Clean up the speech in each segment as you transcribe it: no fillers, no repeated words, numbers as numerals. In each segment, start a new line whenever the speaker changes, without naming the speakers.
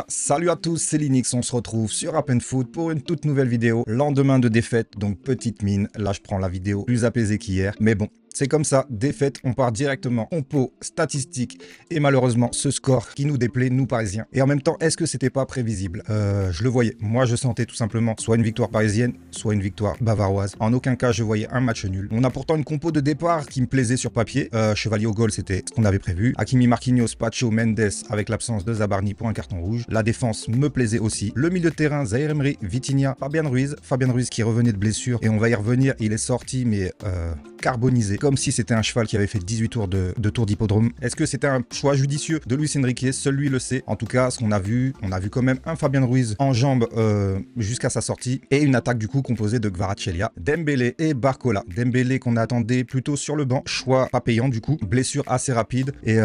Salut à tous, c'est Linux, on se retrouve sur App & Food pour une toute nouvelle vidéo. Lendemain de défaite, donc petite mine, là je prends la vidéo plus apaisée qu'hier, mais bon. C'est comme ça, défaite, on part directement compo, statistiques et malheureusement ce score qui nous déplaît, nous parisiens. Et en même temps, est-ce que c'était pas prévisible? Je le voyais, moi je sentais tout simplement soit une victoire parisienne, soit une victoire bavaroise. En aucun cas je voyais un match nul. On a pourtant une compo de départ qui me plaisait sur papier. Chevalier au goal, c'était ce qu'on avait prévu. Hakimi, Marquinhos, Pacho, Mendes avec l'absence de Zabarni pour un carton rouge. La défense me plaisait aussi. Le milieu de terrain, Zaïre Emery, Vitinha, Fabian Ruiz qui revenait de blessure et on va y revenir, il est sorti mais carbonisé, comme si c'était un cheval qui avait fait 18 tours de tour d'hippodrome. Est-ce que c'était un choix judicieux de Luis Enrique? Seul lui le sait. En tout cas, ce qu'on a vu, on a vu quand même un Fabian Ruiz en jambes jusqu'à sa sortie et une attaque du coup composée de Kvaratskhelia, Dembélé et Barcola. Dembélé qu'on attendait plutôt sur le banc, choix pas payant du coup, blessure assez rapide et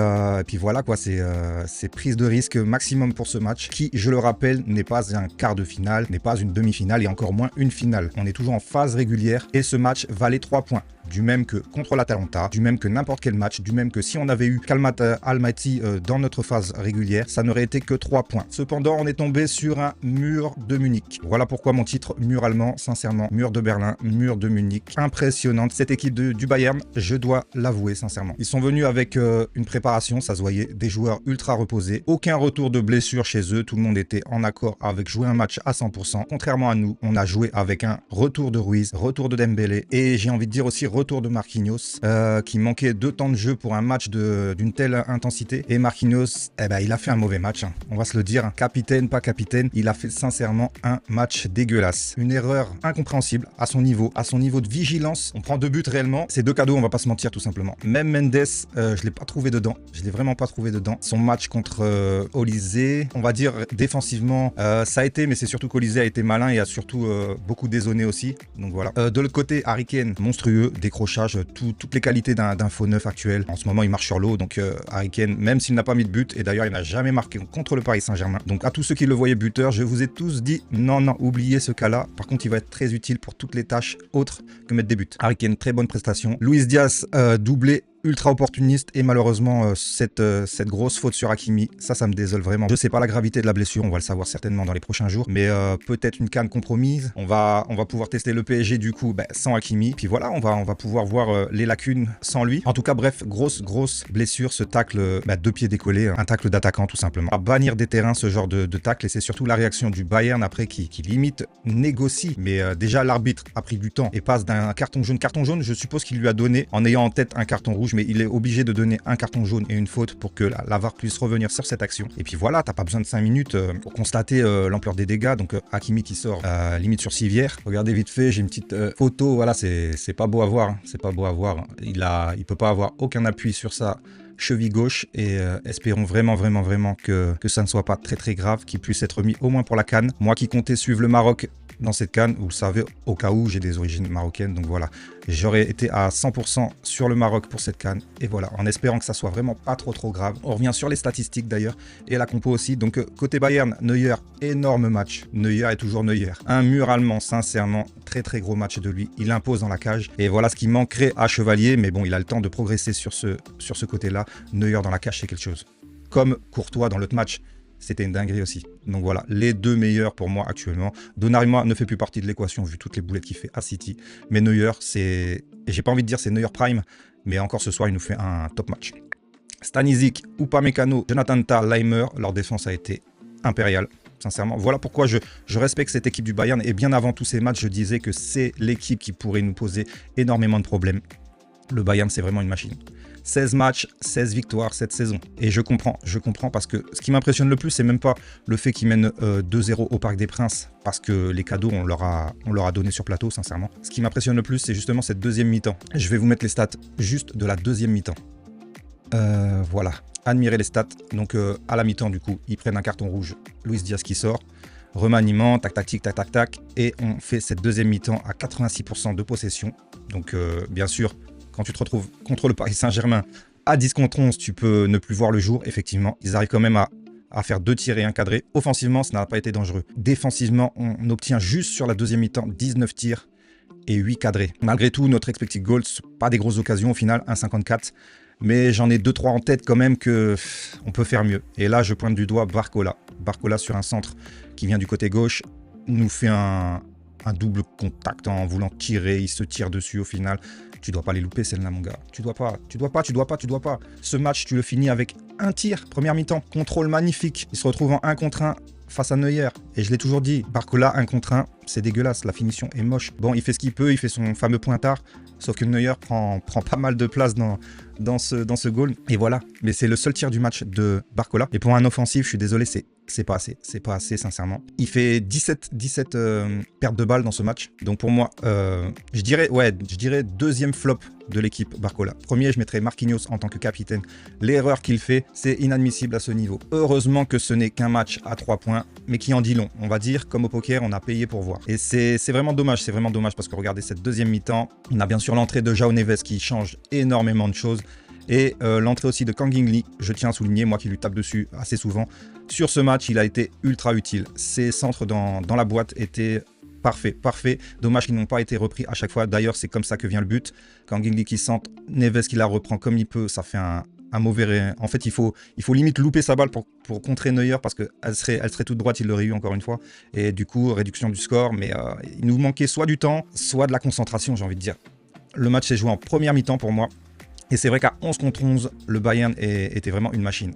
puis voilà quoi, c'est prise de risque maximum pour ce match qui, je le rappelle, n'est pas un quart de finale, n'est pas une demi-finale et encore moins une finale. On est toujours en phase régulière et ce match valait 3 points. Du même que contre l'Atalanta, du même que n'importe quel match, du même que si on avait eu Kalmat Almaty dans notre phase régulière, ça n'aurait été que 3 points. Cependant, on est tombé sur un mur de Munich. Voilà pourquoi mon titre, mur allemand, sincèrement, mur de Berlin, mur de Munich. Impressionnante cette équipe du Bayern, je dois l'avouer sincèrement. Ils sont venus avec une préparation, ça se voyait, des joueurs ultra reposés, aucun retour de blessure chez eux, tout le monde était en accord avec jouer un match à 100%. Contrairement à nous, on a joué avec un retour de Ruiz, retour de Dembélé et j'ai envie de dire aussi retour de Marquinhos qui manquait 2 temps de jeu pour un match d'une telle intensité et Marquinhos, il a fait un mauvais match, hein. On va se le dire, hein. Capitaine, pas capitaine, il a fait sincèrement un match dégueulasse. Une erreur incompréhensible à son niveau de vigilance. On prend 2 buts réellement, c'est 2 cadeaux, on va pas se mentir tout simplement. Même Mendes, je l'ai pas trouvé dedans, je l'ai vraiment pas trouvé dedans. Son match contre Olysée, on va dire défensivement, ça a été, mais c'est surtout qu'Olysée a été malin et a surtout beaucoup désonné aussi, donc voilà. De l'autre côté, Harry Kane, monstrueux, décrochage, toutes les qualités d'un faux neuf actuel. En ce moment, il marche sur l'eau, donc Harry Kane, même s'il n'a pas mis de but, et d'ailleurs, il n'a jamais marqué contre le Paris Saint-Germain. Donc à tous ceux qui le voyaient buteur, je vous ai tous dit, non, oubliez ce cas-là. Par contre, il va être très utile pour toutes les tâches autres que mettre des buts. Harry Kane, très bonne prestation. Luis Diaz, doublé, ultra opportuniste et malheureusement cette grosse faute sur Hakimi, ça me désole vraiment. Je sais pas la gravité de la blessure, on va le savoir certainement dans les prochains jours, mais peut-être une canne compromise. On va pouvoir tester le PSG du coup sans Hakimi, puis voilà, on va pouvoir voir les lacunes sans lui. En tout cas bref, grosse blessure, ce tacle 2 pieds décollés, un tacle d'attaquant tout simplement. À bannir des terrains ce genre de tacle et c'est surtout la réaction du Bayern après qui limite négocie, mais déjà l'arbitre a pris du temps et passe d'un carton jaune, je suppose qu'il lui a donné en ayant en tête un carton rouge, mais il est obligé de donner un carton jaune et une faute pour que la VAR puisse revenir sur cette action. Et puis voilà, t'as pas besoin de 5 minutes pour constater l'ampleur des dégâts. Donc Hakimi qui sort limite sur civière. Regardez vite fait, j'ai une petite photo. Voilà, c'est pas beau à voir. Hein. C'est pas beau à voir. Il peut pas avoir aucun appui sur sa cheville gauche et espérons vraiment que ça ne soit pas très grave, qu'il puisse être mis au moins pour la CAN. Moi qui comptais suivre le Maroc dans cette CAN, vous le savez, au cas où j'ai des origines marocaines, donc voilà, j'aurais été à 100% sur le Maroc pour cette CAN, et voilà, en espérant que ça soit vraiment pas trop grave. On revient sur les statistiques d'ailleurs, et la compo aussi, donc côté Bayern, Neuer, énorme match, Neuer est toujours Neuer, un mur allemand, sincèrement, très gros match de lui, il impose dans la cage, et voilà ce qui manquerait à Chevalier, mais bon, il a le temps de progresser sur ce côté-là. Neuer dans la cage, c'est quelque chose. Comme Courtois dans l'autre match, c'était une dinguerie aussi. Donc voilà, les 2 meilleurs pour moi actuellement. Donnarumma ne fait plus partie de l'équation vu toutes les boulettes qu'il fait à City. Mais Neuer, et j'ai pas envie de dire c'est Neuer Prime, mais encore ce soir, il nous fait un top match. Stanisic, Upamecano, Jonathan Tah, Laimer, leur défense a été impériale. Sincèrement, voilà pourquoi je respecte cette équipe du Bayern. Et bien avant tous ces matchs, je disais que c'est l'équipe qui pourrait nous poser énormément de problèmes. Le Bayern, c'est vraiment une machine. 16 matchs, 16 victoires cette saison. Et je comprends parce que ce qui m'impressionne le plus, c'est même pas le fait qu'ils mènent 2-0 au Parc des Princes, parce que les cadeaux, on leur a donné sur plateau, sincèrement. Ce qui m'impressionne le plus, c'est justement cette deuxième mi-temps. Je vais vous mettre les stats juste de la deuxième mi-temps. Voilà, admirez les stats. Donc à la mi-temps, du coup, ils prennent un carton rouge. Luis Diaz qui sort. Remaniement, tac, et on fait cette deuxième mi-temps à 86% de possession. Donc bien sûr, quand tu te retrouves contre le Paris Saint-Germain à 10 contre 11, tu peux ne plus voir le jour. Effectivement, ils arrivent quand même à faire 2 tirs et 1 cadré. Offensivement, ça n'a pas été dangereux. Défensivement, on obtient juste sur la deuxième mi-temps 19 tirs et 8 cadrés. Malgré tout, notre expected goals, pas des grosses occasions au final, 1,54. Mais j'en ai 2-3 en tête quand même que on peut faire mieux. Et là, je pointe du doigt Barcola. Barcola sur un centre qui vient du côté gauche, nous fait un double contact en voulant tirer. Il se tire dessus au final. Tu dois pas les louper celle-là, mon gars. Tu dois pas. Ce match, tu le finis avec un tir, première mi-temps. Contrôle magnifique. Il se retrouve en 1 contre 1 face à Neuer. Et je l'ai toujours dit, Barcola 1 contre 1, c'est dégueulasse. La finition est moche. Bon, il fait ce qu'il peut. Il fait son fameux pointard. Sauf que Neuer prend pas mal de place dans ce goal. Et voilà. Mais c'est le seul tir du match de Barcola. Et pour un offensif, je suis désolé, c'est pas assez. C'est pas assez, sincèrement. Il fait 17 pertes de balles dans ce match. Donc pour moi, je dirais deuxième flop de l'équipe Barcola. Premier, je mettrais Marquinhos en tant que capitaine. L'erreur qu'il fait, c'est inadmissible à ce niveau. Heureusement que ce n'est qu'un match à 3 points, mais qui en dit long. On va dire, comme au poker, on a payé pour voir. Et c'est vraiment dommage, parce que regardez cette deuxième mi-temps, on a bien sûr l'entrée de João Neves qui change énormément de choses. Et l'entrée aussi de Kang In Lee, je tiens à souligner, moi qui lui tape dessus assez souvent. Sur ce match, il a été ultra utile. Ses centres dans la boîte étaient parfaits. Dommage qu'ils n'ont pas été repris à chaque fois. D'ailleurs, c'est comme ça que vient le but. Kang In Lee qui centre, Neves qui la reprend comme il peut, ça fait un mauvais... En fait, il faut limite louper sa balle pour contrer Neuer parce qu'elle serait toute droite, il l'aurait eu encore une fois. Et du coup, réduction du score. Mais il nous manquait soit du temps, soit de la concentration, j'ai envie de dire. Le match s'est joué en première mi-temps pour moi. Et c'est vrai qu'à 11 contre 11, le Bayern était vraiment une machine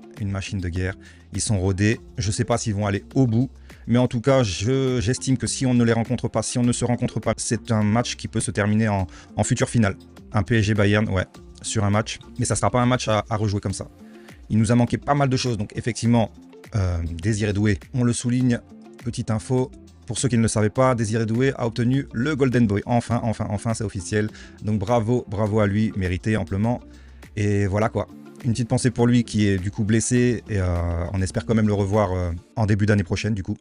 de guerre. Ils sont rodés. Je ne sais pas s'ils vont aller au bout. Mais en tout cas, j'estime que si on ne les rencontre pas, si on ne se rencontre pas, c'est un match qui peut se terminer en future finale. Un PSG-Bayern, ouais, sur un match. Mais ça ne sera pas un match à rejouer comme ça. Il nous a manqué pas mal de choses. Donc effectivement, Désiré Doué, on le souligne. Petite info. Pour ceux qui ne le savaient pas, Désiré Doué a obtenu le Golden Boy. Enfin, c'est officiel. Donc bravo à lui, mérité amplement. Et voilà quoi. Une petite pensée pour lui qui est du coup blessé. Et on espère quand même le revoir en début d'année prochaine du coup.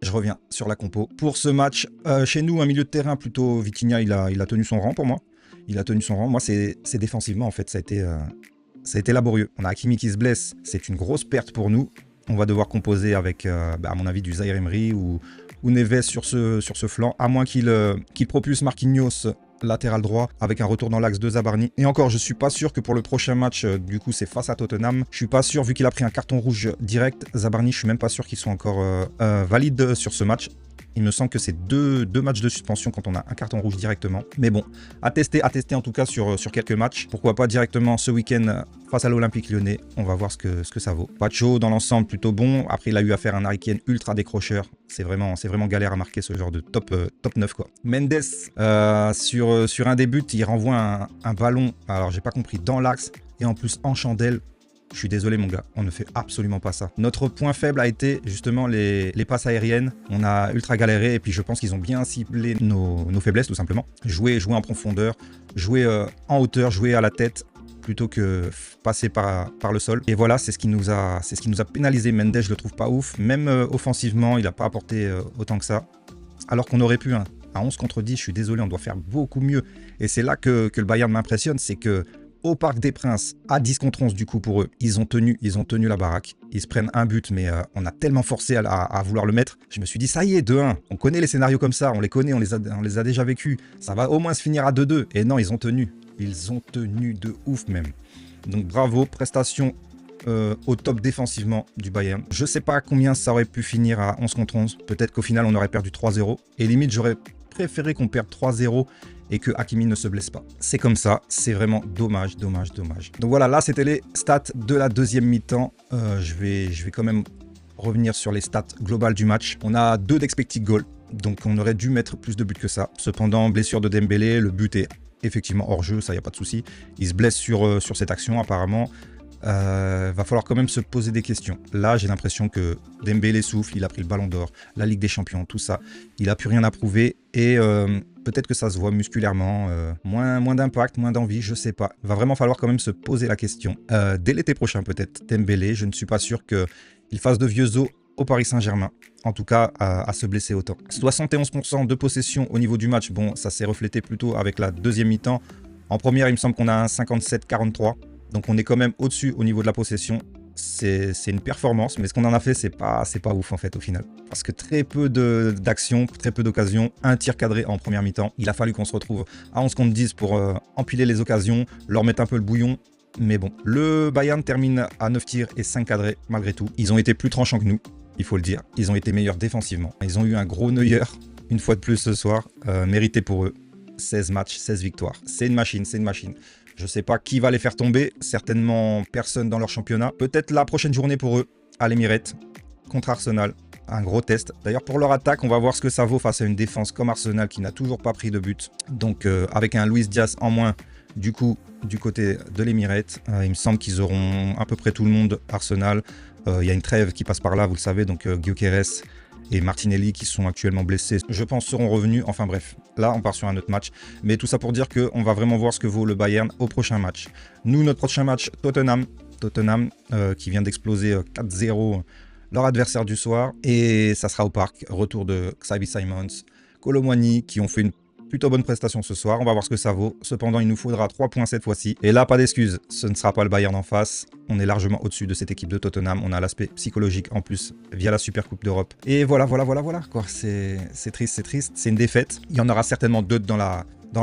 Je reviens sur la compo. Pour ce match, chez nous, un milieu de terrain plutôt Vitinha, il a tenu son rang pour moi. Moi, c'est défensivement en fait, ça a été laborieux. On a Hakimi qui se blesse, c'est une grosse perte pour nous. On va devoir composer avec, à mon avis, du Zaïre Emery ou Neves sur ce flanc, à moins qu'il propulse Marquinhos latéral droit avec un retour dans l'axe de Zabarni. Et encore, je suis pas sûr que pour le prochain match, du coup, c'est face à Tottenham. Je suis pas sûr, vu qu'il a pris un carton rouge direct, Zabarni, je suis même pas sûr qu'il soit encore valide sur ce match. Il me semble que c'est deux matchs de suspension quand on a un carton rouge directement. Mais bon, à tester en tout cas sur quelques matchs. Pourquoi pas directement ce week-end face à l'Olympique Lyonnais. On va voir ce que ça vaut. Pacho, dans l'ensemble, plutôt bon. Après, il a eu à faire un Harry Kane ultra décrocheur. C'est vraiment galère à marquer ce genre de top 9, quoi. Mendes, sur un des buts, il renvoie un ballon, alors j'ai pas compris, dans l'axe. Et en plus, en chandelle. Je suis désolé mon gars, on ne fait absolument pas ça. Notre point faible a été justement les passes aériennes. On a ultra galéré et puis je pense qu'ils ont bien ciblé nos faiblesses tout simplement. Jouer en profondeur, jouer en hauteur, jouer à la tête plutôt que passer par le sol. Et voilà, c'est ce qui nous a pénalisé. Mendes, je le trouve pas ouf. Même offensivement, il n'a pas apporté autant que ça. Alors qu'on aurait pu, hein, à 11 contre 10, je suis désolé, on doit faire beaucoup mieux. Et c'est là que le Bayern m'impressionne, c'est que au Parc des Princes, à 10 contre 11 du coup pour eux, ils ont tenu la baraque. Ils se prennent un but, mais on a tellement forcé à vouloir le mettre. Je me suis dit, ça y est, 2-1. On connaît les scénarios comme ça, on les connaît, on les a déjà vécus. Ça va au moins se finir à 2-2. Et non, ils ont tenu. Ils ont tenu de ouf même. Donc bravo, prestation au top défensivement du Bayern. Je sais pas combien ça aurait pu finir à 11 contre 11. Peut-être qu'au final, on aurait perdu 3-0. Et limite, j'aurais préféré qu'on perde 3-0 et que Hakimi ne se blesse pas. C'est comme ça, c'est vraiment dommage. Donc voilà, là c'était les stats de la deuxième mi-temps. Je vais quand même revenir sur les stats globales du match. On a 2 d'expected goal, donc on aurait dû mettre plus de buts que ça. Cependant, blessure de Dembélé, le but est effectivement hors jeu, ça y a pas de souci. Il se blesse sur cette action apparemment. Va falloir quand même se poser des questions. Là, j'ai l'impression que Dembélé souffle, il a pris le ballon d'or, la Ligue des Champions, tout ça. Il n'a plus rien à prouver et peut-être que ça se voit musculairement, moins d'impact, moins d'envie, je sais pas. Va vraiment falloir quand même se poser la question. Dès l'été prochain peut-être, Dembélé, je ne suis pas sûr qu'il fasse de vieux os au Paris Saint-Germain. En tout cas, à se blesser autant. 71% de possession au niveau du match. Bon, ça s'est reflété plutôt avec la deuxième mi-temps. En première, il me semble qu'on a un 57-43. Donc on est quand même au-dessus au niveau de la possession. C'est une performance, mais ce qu'on en a fait, c'est pas ouf en fait au final. Parce que très peu d'actions, très peu d'occasions, un tir cadré en première mi-temps. Il a fallu qu'on se retrouve à 11 contre 10 pour empiler les occasions, leur mettre un peu le bouillon. Mais bon, le Bayern termine à 9 tirs et 5 cadrés malgré tout. Ils ont été plus tranchants que nous, il faut le dire. Ils ont été meilleurs défensivement. Ils ont eu un gros Neuer, une fois de plus ce soir, mérité pour eux. 16 matchs, 16 victoires. C'est une machine, c'est une machine. Je ne sais pas qui va les faire tomber, certainement personne dans leur championnat. Peut-être la prochaine journée pour eux, à l'Emirates, contre Arsenal. Un gros test. D'ailleurs, pour leur attaque, on va voir ce que ça vaut face à une défense comme Arsenal qui n'a toujours pas pris de but. Donc, avec un Luis Diaz en moins, du coup, du côté de l'Emirates, il me semble qu'ils auront à peu près tout le monde, Arsenal. Il y a une trêve qui passe par là, vous le savez, donc Gyökeres et Martinelli qui sont actuellement blessés, je pense seront revenus. Enfin bref, là on part sur un autre match. Mais tout ça pour dire qu'on va vraiment voir ce que vaut le Bayern au prochain match. Nous, notre prochain match, Tottenham qui vient d'exploser 4-0 leur adversaire du soir. Et ça sera au parc, retour de Xavi Simons, Kolo Muani qui ont fait une plutôt bonne prestation ce soir. On va voir ce que ça vaut. Cependant, il nous faudra 3 points cette fois-ci. Et là, pas d'excuses. Ce ne sera pas le Bayern en face. On est largement au-dessus de cette équipe de Tottenham. On a l'aspect psychologique en plus via la Super Coupe d'Europe. Et voilà. C'est triste, c'est triste. C'est une défaite. Il y en aura certainement d'autres dans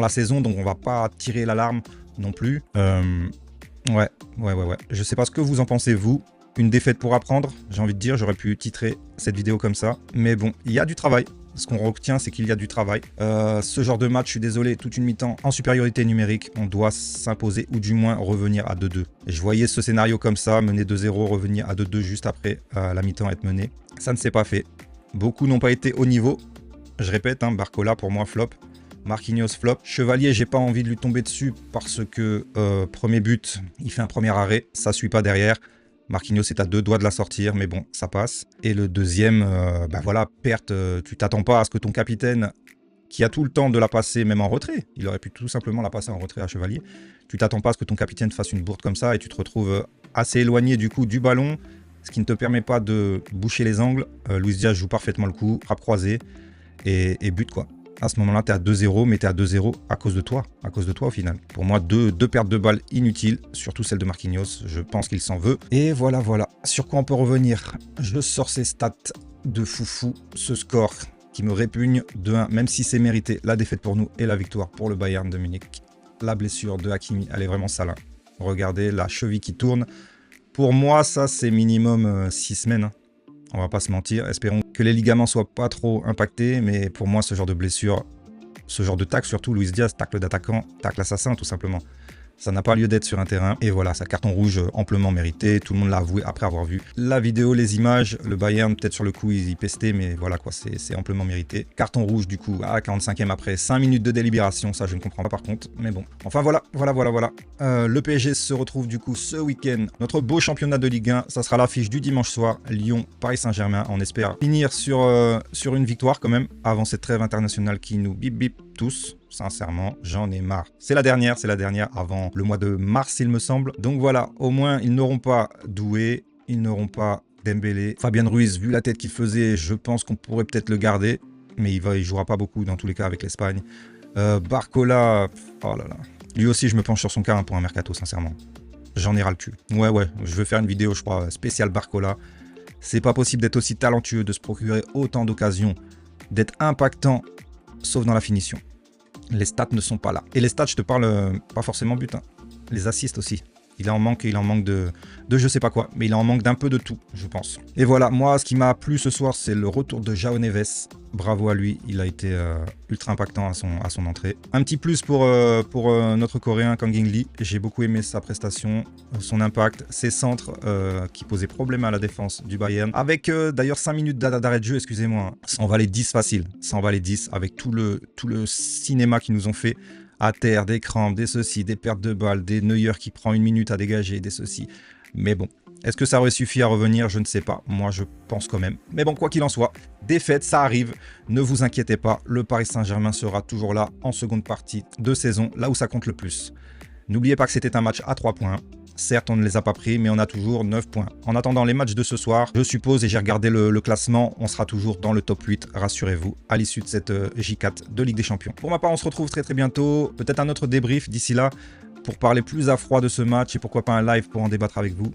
la saison. Donc, on va pas tirer l'alarme non plus. Ouais. Je sais pas ce que vous en pensez, vous. Une défaite pour apprendre, j'ai envie de dire. J'aurais pu titrer cette vidéo comme ça. Mais bon, il y a du travail. Ce qu'on retient, c'est qu'il y a du travail. Ce genre de match, je suis désolé, toute une mi-temps en supériorité numérique, on doit s'imposer ou du moins revenir à 2-2. Je voyais ce scénario comme ça, mener 2-0, revenir à 2-2 juste après la mi-temps être menée. Ça ne s'est pas fait. Beaucoup n'ont pas été au niveau. Je répète, Barcola pour moi flop. Marquinhos flop. Chevalier, j'ai pas envie de lui tomber dessus parce que premier but, il fait un premier arrêt, ça suit pas derrière. Marquinhos est à 2 doigts de la sortir, mais bon, ça passe. Et le deuxième, perte, tu t'attends pas à ce que ton capitaine, qui a tout le temps de la passer, même en retrait, il aurait pu tout simplement la passer en retrait à Chevalier, tu t'attends pas à ce que ton capitaine fasse une bourde comme ça et tu te retrouves assez éloigné du coup du ballon, ce qui ne te permet pas de boucher les angles. Luis Diaz joue parfaitement le coup, frappe croisée et but quoi. À ce moment-là, tu es à 2-0, mais tu es à 2-0 à cause de toi au final. Pour moi, deux pertes de balles inutiles, surtout celle de Marquinhos, je pense qu'il s'en veut. Et voilà. Sur quoi on peut revenir? Je sors ces stats de foufou, ce score qui me répugne de 1, même si c'est mérité, la défaite pour nous et la victoire pour le Bayern de Munich. La blessure de Hakimi, elle est vraiment sale. Regardez, la cheville qui tourne. Pour moi, ça, c'est minimum 6 semaines. On va pas se mentir, espérons que les ligaments soient pas trop impactés, mais pour moi, ce genre de blessure, ce genre de tacle, surtout Luis Diaz, tacle d'attaquant, tacle assassin, tout simplement. Ça n'a pas lieu d'être sur un terrain. Et voilà, sa carton rouge amplement mérité. Tout le monde l'a avoué après avoir vu la vidéo, les images. Le Bayern, peut-être sur le coup, ils y pestaient, mais voilà quoi, c'est amplement mérité. Carton rouge du coup à 45e après 5 minutes de délibération. Ça, je ne comprends pas par contre, mais bon. Enfin voilà. Le PSG se retrouve du coup ce week-end. Notre beau championnat de Ligue 1, ça sera l'affiche du dimanche soir. Lyon, Paris Saint-Germain. On espère finir sur une victoire quand même avant cette trêve internationale qui nous bip tous. Sincèrement, j'en ai marre. C'est la dernière avant le mois de mars, il me semble. Donc voilà, au moins, ils n'auront pas Doué, ils n'auront pas Dembélé. Fabien Ruiz, vu la tête qu'il faisait, je pense qu'on pourrait peut-être le garder. Mais il jouera pas beaucoup dans tous les cas avec l'Espagne. Barcola, oh là là. Lui aussi, je me penche sur son cas pour un mercato, sincèrement. J'en ai ras le cul. Ouais, je veux faire une vidéo, je crois, spéciale Barcola. C'est pas possible d'être aussi talentueux, de se procurer autant d'occasions, d'être impactant, sauf dans la finition. Les stats ne sont pas là. Et les stats, je te parle pas forcément but. Les assists aussi. Il en manque de je sais pas quoi. Mais il en manque d'un peu de tout, je pense. Et voilà, moi, ce qui m'a plu ce soir, c'est le retour de João Neves. Bravo à lui, il a été ultra impactant à son entrée. Un petit plus pour notre Coréen Kang In Lee. J'ai beaucoup aimé sa prestation, son impact, ses centres qui posaient problème à la défense du Bayern. Avec d'ailleurs 5 minutes d'arrêt de jeu, excusez-moi. Ça en valait 10 facile. Ça en valait 10 avec tout le cinéma qu'ils nous ont fait. À terre, des crampes, des ceci, des pertes de balles, des Neuer qui prend 1 minute à dégager, des ceci. Mais bon, est-ce que ça aurait suffi à revenir? Je ne sais pas. Moi, je pense quand même. Mais bon, quoi qu'il en soit, défaite, ça arrive. Ne vous inquiétez pas, le Paris Saint-Germain sera toujours là en seconde partie de saison, là où ça compte le plus. N'oubliez pas que c'était un match à 3 points. Certes, on ne les a pas pris, mais on a toujours 9 points. En attendant les matchs de ce soir, je suppose, et j'ai regardé le classement, on sera toujours dans le top 8, rassurez-vous, à l'issue de cette J4 de Ligue des Champions. Pour ma part, on se retrouve très bientôt. Peut-être un autre débrief d'ici là, pour parler plus à froid de ce match, et pourquoi pas un live pour en débattre avec vous.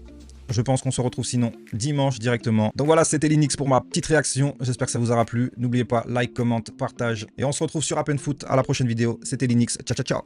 Je pense qu'on se retrouve sinon dimanche directement. Donc voilà, c'était Linux pour ma petite réaction. J'espère que ça vous aura plu. N'oubliez pas, like, comment, partage. Et on se retrouve sur Appen Foot à la prochaine vidéo. C'était Linux. Ciao.